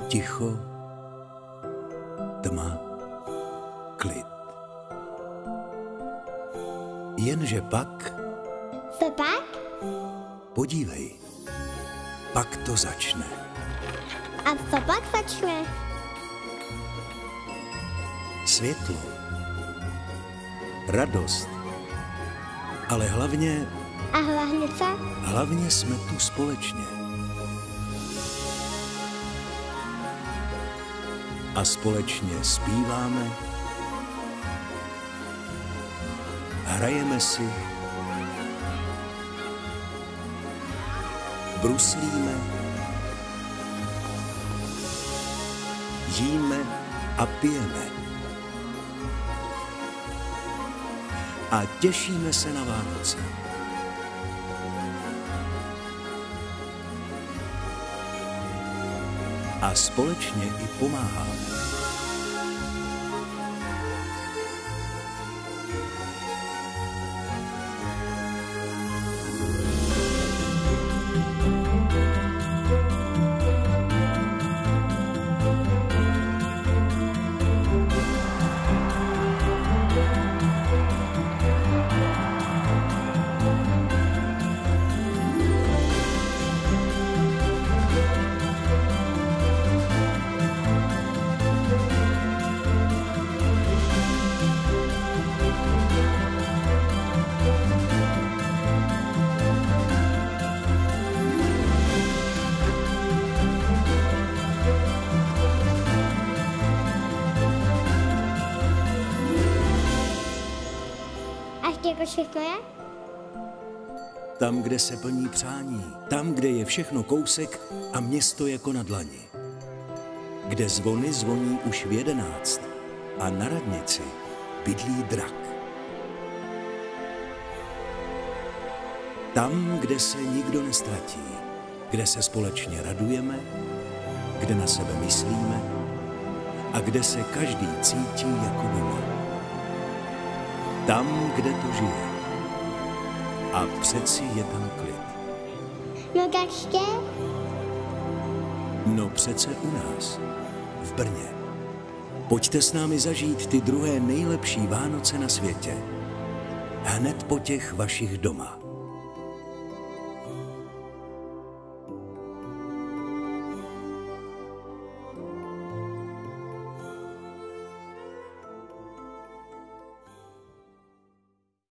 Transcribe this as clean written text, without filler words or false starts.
Ticho, tma, klid. Jenže pak... Co pak? Podívej, pak to začne. A co pak začne? Světlo, radost, ale hlavně... A hlavně co? Hlavně jsme tu společně. A společně zpíváme, hrajeme si, bruslíme, jíme a pijeme. A těšíme se na Vánoce. A společně i pomáháme. Jako všechno je? Tam, kde se plní přání, tam, kde je všechno kousek a město jako na dlani. Kde zvony zvoní už v 11 a na radnici bydlí drak. Tam, kde se nikdo nestratí, kde se společně radujeme, kde na sebe myslíme a kde se každý cítí jako doma. Tam, kde to žije. A přeci je tam klid. No tak jste? No přece u nás, v Brně. Pojďte s námi zažít ty druhé nejlepší Vánoce na světě. Hned po těch vašich doma.